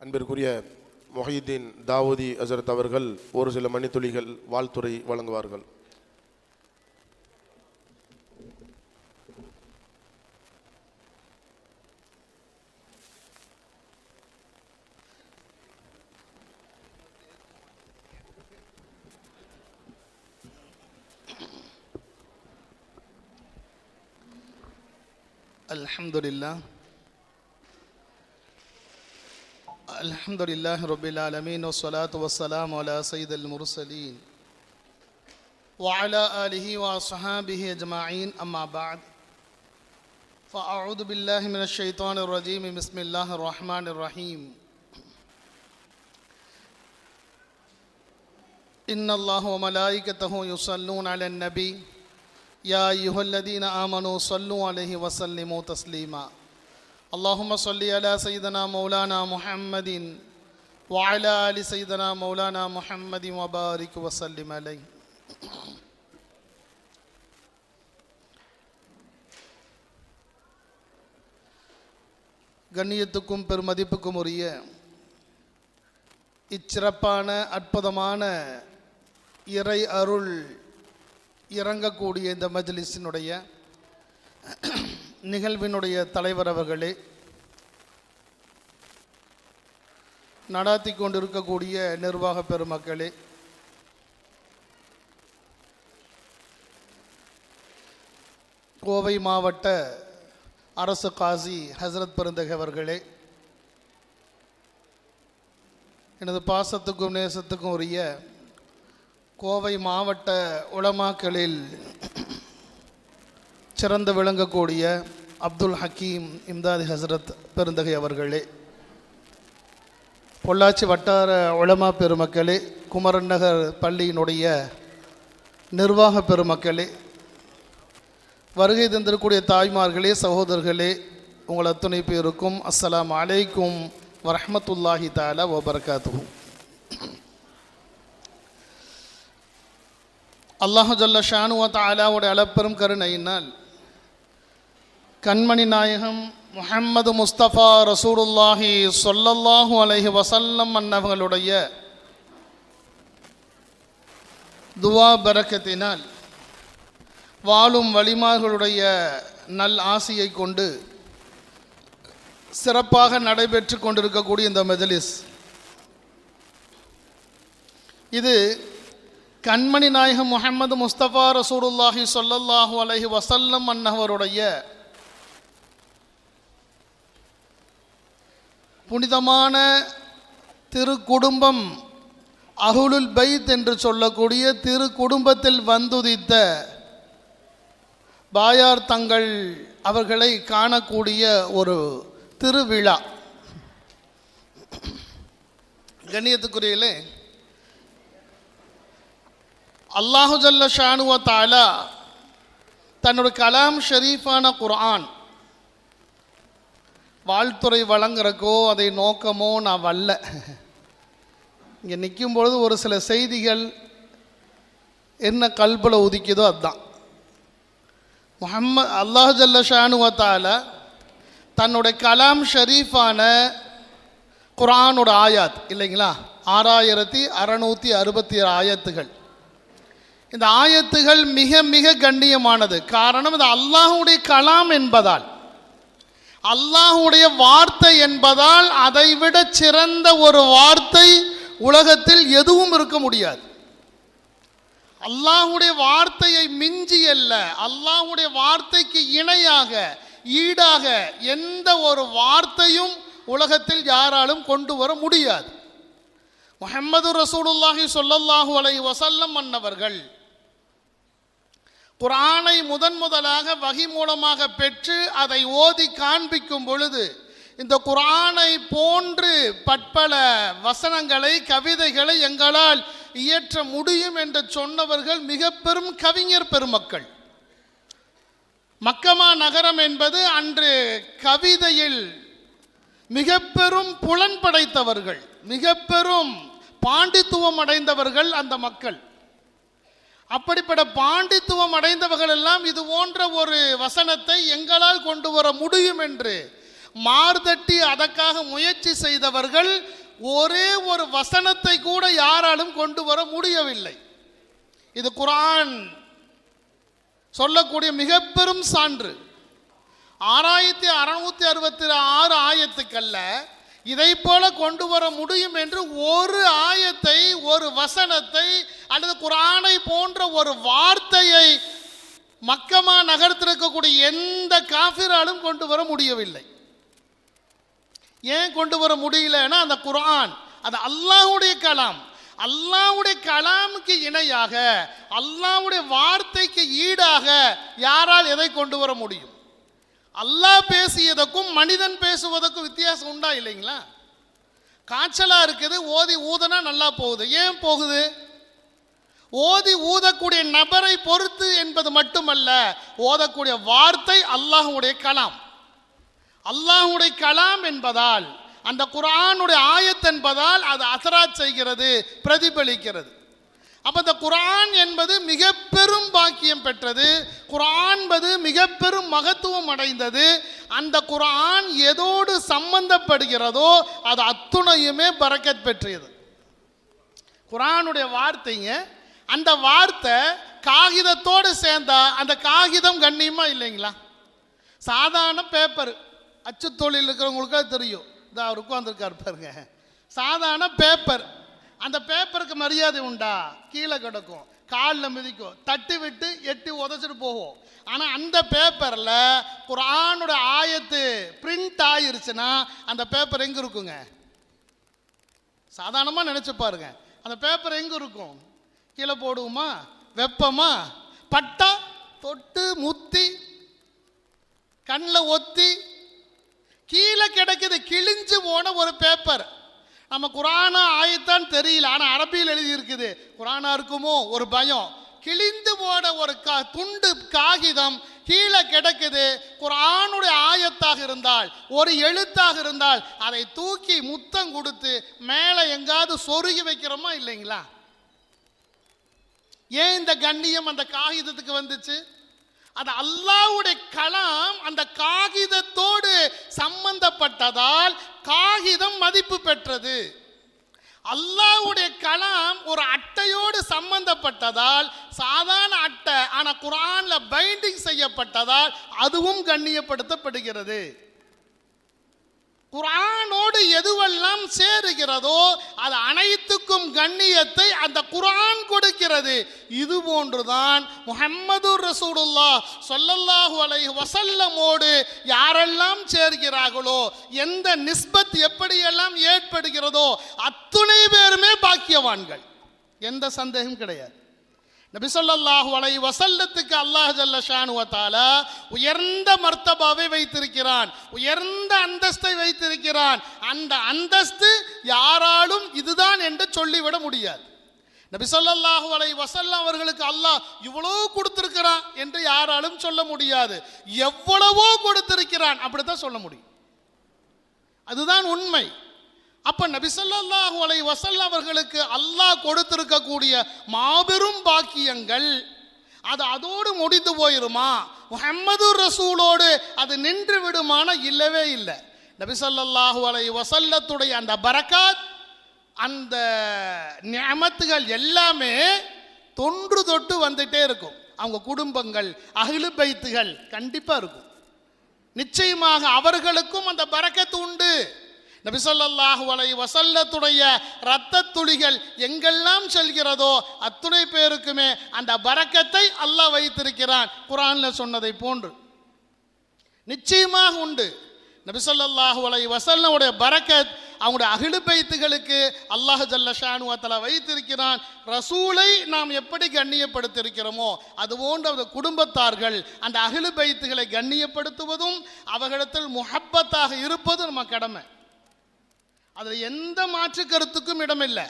அன்பிற்குரிய முஹையீத்தீன் தாவூதி ஹஸரத் அவர்கள் ஒரு சில மணித்துளிகள் வாழ்த்துரை வழங்குவார்கள். Alhamdulillah Rabbil Alameen wa salatu wa salamu ala Sayyidil Mursalin wa ala alihi wa ashabihi ajma'in amma ba'd fa'a'udhu billahi minash shaitanir rajim bismillahir rahmanir rahim inna Allaha wa malaikatahu yusalluna 'alan nabi ya ayyuhalladhina amanu sallu 'alaihi wa sallimu taslima اللهم صل على سيدنا مولانا محمد وعلى آل سيدنا مولانا محمد وبارك وسلم عليه. கண்ணியத்துக்கும் பெருமதிப்புக்கும் உரிய இச்சிறப்பான அற்புதமான இறை அருள் இறங்கக்கூடிய இந்த மஜ்லிஸினுடைய நிகழ்வினுடைய தலைவர் அவர்களே, நடாத்தி கொண்டிருக்கக்கூடிய நிர்வாக பெருமக்களே, கோவை மாவட்ட அரசு காசி ஹசரத் பெருந்தகை அவர்களே, எனது பாசத்துக்கும் நேசத்துக்கும் உரிய கோவை மாவட்ட உலமாக்களில் சிறந்து விளங்கக்கூடிய அப்துல் ஹக்கீம் இம்தாதி ஹசரத் பெருந்தகை அவர்களே, பொள்ளாச்சி வட்டார உலமா பெருமக்களே, குமரன் நகர் பள்ளியினுடைய நிர்வாக பெருமக்களே, வருகை தந்திருக்கூடிய தாய்மார்களே, சகோதரர்களே, உங்கள் அத்துணை பேருக்கும் அஸ்ஸலாமு அலைக்கும் வரஹ்மத்துல்லாஹி தஆலா வபரகாத்துஹு. அல்லாஹு ஜல்ல ஷானு வ தஆலாவுடைய அளப்பெரும் கருணையினால் கண்மணி நாயகம் முஹம்மது முஸ்தபா ரசூலுல்லாஹி ஸல்லல்லாஹு அலைஹி வஸல்லம் அன்னவர்களுடைய துவா பரக்கத்தினால் வாழும் வலிமார்களுடைய நல் ஆசியை கொண்டு சிறப்பாக நடைபெற்று கொண்டிருக்கக்கூடிய இந்த மஜ்லிஸ், இது கண்மணி நாயகம் முஹம்மது முஸ்தபா ரசூலுல்லாஹி ஸல்லல்லாஹு அலைஹி வஸல்லம் அன்னவருடைய புனிதமான திரு குடும்பம், அஹ்லுல் பைத் என்று சொல்லக்கூடிய திரு குடும்பத்தில் வந்துதித்த பாயார் தங்கள் அவர்களை காணக்கூடிய ஒரு திருவிழா. கண்ணியத்துக்குரியலே, அல்லாஹு ஜல்ல ஷானு வ தஆலா தன்னுடைய கலாம் ஷரீஃபான குர்ஆன் வாழ்த்துறை வழங்குறக்கோ அதை நோக்கமோ நான் வரல. இங்கே நிற்கும் பொழுது ஒரு சில செய்திகள் என்ன கல்பில் உதிக்குதோ அதுதான். அல்லாஹு ஜல்ல ஷானு வ தஆலா தன்னுடைய கலாம் ஷரீஃபான குர்ஆனோட ஆயாத் இல்லைங்களா, 6667 ஆயத்துகள். இந்த ஆயத்துகள் மிக மிக கண்ணியமானது. காரணம், இது அல்லாஹுடைய கலாம் என்பதால், அல்லாஹுடைய வார்த்தை என்பதால் அதைவிட சிறந்த ஒரு வார்த்தை உலகத்தில் எதுவும் இருக்க முடியாது. அல்லாஹுடைய வார்த்தையை மிஞ்சி அல்ல, அல்லாஹுடைய வார்த்தைக்கு இணையாக ஈடாக எந்த ஒரு வார்த்தையும் உலகத்தில் யாராலும் கொண்டு வர முடியாது. முஹம்மது ரசூலுல்லாஹி ஸல்லல்லாஹு அலைஹி வஸல்லம் அன்னவர்கள் குர்ஆனை முதலாக வஹி மூலமாக பெற்று அதை ஓதி காண்பிக்கும் பொழுது, இந்த குர்ஆனை போன்று பற்பல வசனங்களை, கவிதைகளை எங்களால் இயற்ற முடியும் என்று சொன்னவர்கள் மிக பெரும் கவிஞர் பெருமக்கள். மக்கமா நகரம் என்பது அன்று கவிதையில் மிக பெரும் புலன் படைத்தவர்கள், மிக பெரும் பாண்டித்துவம் அடைந்தவர்கள் அந்த மக்கள். அப்படிப்பட்ட பாண்டித்துவம் அடைந்தவர்கள் எல்லாம் இது போன்ற ஒரு வசனத்தை எங்களால் கொண்டு வர முடியும் என்று மார்தட்டி அதற்காக முயற்சி செய்தவர்கள் ஒரே ஒரு வசனத்தை கூட யாராலும் கொண்டு வர முடியவில்லை. இது குர்ஆன் சொல்லக்கூடிய மிக பெரும் சான்று. 6666 ஆயத்துக்கல்ல இதை போல கொண்டு வர முடியும் என்று ஒரு ஆயத்தை, ஒரு வசனத்தை அல்லது குர்ஆனை போன்ற ஒரு வார்த்தையை மக்கமா நகரத்தில் இருக்கக்கூடிய எந்த காஃபிராலும் கொண்டு வர முடியவில்லை. ஏன் கொண்டு வர முடியலன்னா அந்த குர்ஆன் அது அல்லாஹ்வுடைய கலாம். அல்லாஹ்வுடைய கலாமுக்கு இணையாக, அல்லாஹ்வுடைய வார்த்தைக்கு ஈடாக யாரால் எதை கொண்டு வர முடியும்? அல்லாஹ் பேசியதற்கும் மனிதன் பேசுவதற்கும் வித்தியாசம் உண்டா இல்லைங்களா? காய்ச்சலா இருக்குது, ஓதி ஊதனா நல்லா போகுது. ஏன் போகுது? ஓதி ஊதக்கூடிய நபரை பொறுத்து என்பது மட்டுமல்ல, ஓதக்கூடிய வார்த்தை அல்லாஹ்வுடைய கலாம். அல்லாஹ்வுடைய கலாம் என்பதால், அந்த குர்ஆனுடைய ஆயத் என்பதால் அது அசராத் செய்கிறது, பிரதிபலிக்கிறது. அப்ப இந்த குர்ஆன் என்பது மிக பெரும் பாக்கியம் பெற்றது. குர்ஆன் என்பது மிக பெரும் மகத்துவம் அடைந்தது. அந்த குர்ஆன் எதோடு சம்பந்தப்படுகிறதோ அது அத்துணையுமே பரக்கத் பெற்றது. குர்ஆனுடைய வார்த்தைங்க, அந்த வார்த்தை காகிதத்தோடு சேர்ந்தா அந்த காகிதம் கண்ணியமா இல்லைங்களா? சாதாரண பேப்பர், அச்சு தொழில் இருக்கிறவங்களுக்கு தெரியும். இதா அவர் உட்கார்ந்துருக்காரு பாருங்க, சாதாரண பேப்பர். அந்த பேப்பருக்கு மரியாதை உண்டா? கீழே கிடக்கும், காலில் மிதிக்கும், தட்டி விட்டு எட்டி உதச்சிட்டு போகும். ஆனால் அந்த பேப்பரில் குர்ஆனுடைய ஆயத்து பிரிண்ட் ஆயிருச்சுன்னா அந்த பேப்பர் எங்கே இருக்குங்க? சாதாரணமாக நினச்சி பாருங்க, அந்த பேப்பர் எங்கே இருக்கும்? கீழே போடுவோமா? வெப்பமா? பட்டா தொட்டு முத்தி கண்ணில் ஒத்தி கீழே கிடைக்குது. கிழிஞ்சு போன ஒரு பேப்பர். நம்ம குர்ஆனா ஆயத்தான் தெரியல, ஆனால் அரபியில் எழுதி இருக்குது. குர்ஆனா இருக்குமோ ஒரு பயம். கிழிந்து போன ஒரு துண்டு காகிதம் கீழே கிடக்குது. குர்ஆனுடைய ஆயத்தாக இருந்தால், ஒரு எழுத்தாக இருந்தால் அதை தூக்கி முத்தம் கொடுத்து மேலே எங்காவது சொருகி வைக்கிறோமா இல்லைங்களா? ஏன் இந்த கண்ணியம் அந்த காகிதத்துக்கு வந்துச்சு? அது அல்லாஹ்வுடைய கலாம் அந்த காகிதத்தோடு சம்பந்தப்பட்டதால் காகிதம் மதிப்பு பெற்றது. அல்லாஹ்வுடைய கலாம் ஒரு அட்டையோடு சம்பந்தப்பட்டதால் சாதாரண அட்டை, ஆனால் குர்ஆன்ல பைண்டிங் செய்யப்பட்டதால் அதுவும் கண்ணியப்படுத்தப்படுகிறது. குர்ஆனோடு எதுவெல்லாம் சேருகிறதோ அது அனைத்துக்கும் கண்ணியத்தை அந்த குர்ஆன் கொடுக்கிறது. இது போன்றுதான் முஹம்மது ரசூலுல்லாஹ் ஸல்லல்லாஹு அலைஹி வஸல்லமோடு யாரெல்லாம் சேர்கிறார்களோ, எந்த நிஸ்பத் எப்படியெல்லாம் ஏற்படுகிறதோ அத்துணை பேருமே பாக்கியவான்கள். எந்த சந்தேகம் கிடையாது. நபி ஸல்லல்லாஹு அலைஹி வஸல்லத்துக்கு அல்லாஹ் ஜல்ல ஷானு வ தஆலா உயர்ந்த மர்த்தபாவை வைத்திருக்கிறான், உயர்ந்த அந்தஸ்தை வைத்திருக்கிறான். அந்த அந்தஸ்து யாராலும் இதுதான் என்று சொல்லிவிட முடியாது. நபி ஸல்லல்லாஹு அலைஹி வஸல்லம் அவர்களுக்கு அல்லாஹ் இவ்வளவு கொடுத்திருக்கிறான் என்று யாராலும் சொல்ல முடியாது. எவ்வளவோ கொடுத்திருக்கிறான் அப்படித்தான் சொல்ல முடியும். அதுதான் உண்மை. அப்ப நபி ஸல்லல்லாஹு அலைஹி வஸல்லம் அவர்களுக்கு அல்லாஹ் கொடுத்திருக்கக்கூடிய மாபெரும் பாக்கியங்கள் அது அதோடு முடிந்து போயிருமா? முஹம்மது ரசூலோடு அது நின்று விடுமான? இல்லவே இல்லை. நபி ஸல்லல்லாஹு அலைஹி வஸல்லத்துடைய அந்த பரக்காத், அந்த நிஅமத்துகள் எல்லாமே தொன்று தொட்டு வந்துட்டே இருக்கும். அவங்க குடும்பங்கள், அஹ்லு பைத்துகள் கண்டிப்பா இருக்கும். நிச்சயமாக அவர்களுக்கும் அந்த பரக்கத் உண்டு. நபி ஸல்லல்லாஹு அலைஹி வஸல்லத்துடைய இரத்த துளிகள் எங்கெல்லாம் செல்கிறதோ அத்துணை பேருக்குமே அந்த பரக்கத்தை அல்லாஹ் வைத்திருக்கிறான். குர்ஆன்ல சொன்னதை போன்று நிச்சயமாக உண்டு. நபி ஸல்லல்லாஹு அலைஹி வஸல்லமுடைய பரக்கத் அவங்களுடைய அஹ்லு பைத்துகளுக்கு அல்லாஹ் ஜல்ல ஷானு வ தஆலா வைத்திருக்கிறான். ரசூலை நாம் எப்படி கண்ணியப்படுத்தியிருக்கிறோமோ அதுபோன்று அந்த குடும்பத்தார்கள் அந்த அஹ்லு பைத்துகளை கண்ணியப்படுத்துவதும் அவர்களிடத்தில் முஹப்பத்தாக இருப்பதும் நம்ம கடமை. அதில் எந்த மாற்று கருத்துக்கும் இடமில்லை.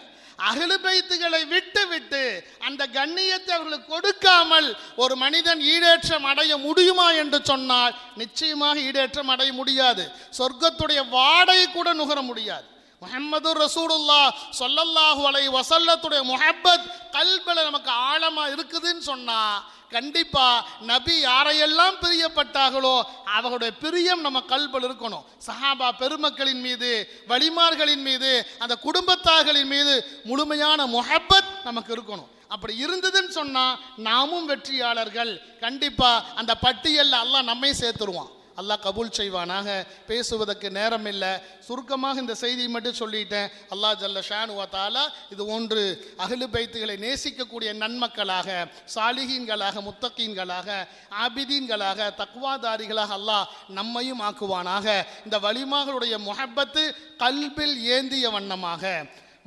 அஹ்லு பைத்துகளை விட்டு விட்டு அந்த கண்ணியத்தை அவர்களுக்கு கொடுக்காமல் ஒரு மனிதன் ஈடேற்றம் அடைய முடியுமா என்று சொன்னால் நிச்சயமாக ஈடேற்றம் அடைய முடியாது. சொர்க்கத்துடைய வாடை கூட நுகர முடியாது. முஹம்மது ரசூலுல்லாஹ் ஸல்லல்லாஹு அலைஹி வஸல்லத்துடைய முஹப்பத் கல்பில் நமக்கு ஆழமா இருக்குதுன்னு சொன்னா கண்டிப்பா நபி யாரையெல்லாம் பிரியப்பட்டார்களோ அவர்களுடைய பிரியம் நம்ம கல்பில் இருக்கணும். சஹாபா பெருமக்களின் மீது, வலிமார்களின் மீது, அந்த குடும்பத்தார்களின் மீது முழுமையான முஹப்பத் நமக்கு இருக்கணும். அப்படி இருந்ததுன்னு சொன்னா நாமும் வெற்றியாளர்கள். கண்டிப்பா அந்த பட்டியலில் அல்லாஹ் நம்மை சேர்த்துருவான். அல்லாஹ் கபூல் செய்வானாக. பேசுவதற்கு நேரம் இல்லை, சுருக்கமாக இந்த செய்தியை மட்டும் சொல்லிட்டேன். அல்லாஹ் ஜல்ல ஷானு வ தஆலா இது ஒன்று அஹ்லு பைத்துகளை நேசிக்கக்கூடிய நன்மக்களாக, சாலிஹீன்களாக, முத்தகீன்களாக, ஆபிதீன்களாக, தக்வாதாரிகளாக அல்லாஹ் நம்மையும் ஆக்குவானாக. இந்த வலிமார்களுடைய முஹப்பத்து கல்பில் ஏந்திய வண்ணமாக,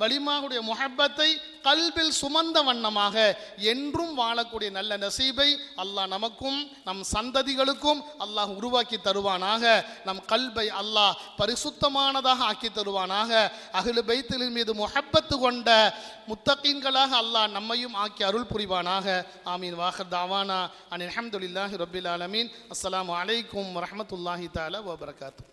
வலிமாவுடைய முஹப்பத்தை கல்பில் சுமந்த வண்ணமாக என்றும் வாழக்கூடிய நல்ல நசீபை அல்லாஹ் நமக்கும் நம் சந்ததிகளுக்கும் அல்லாஹ் உருவாக்கி தருவானாக. நம் கல்பை அல்லாஹ் பரிசுத்தமானதாக ஆக்கி தருவானாக. அஹ்லு பைத்தின் மீது முஹப்பத்து கொண்ட முத்தகீன்களாக அல்லாஹ் நம்மையும் ஆக்கி அருள் புரிவானாக. ஆமீன். வாஹிர் தாவானா அனில் ஹம்துலில்லாஹி ரப்பில் ஆலமீன். அஸ்ஸலாமு அலைக்கும் வரஹ்மத்துல்லாஹி தஆலா வ பரகாத்துஹு.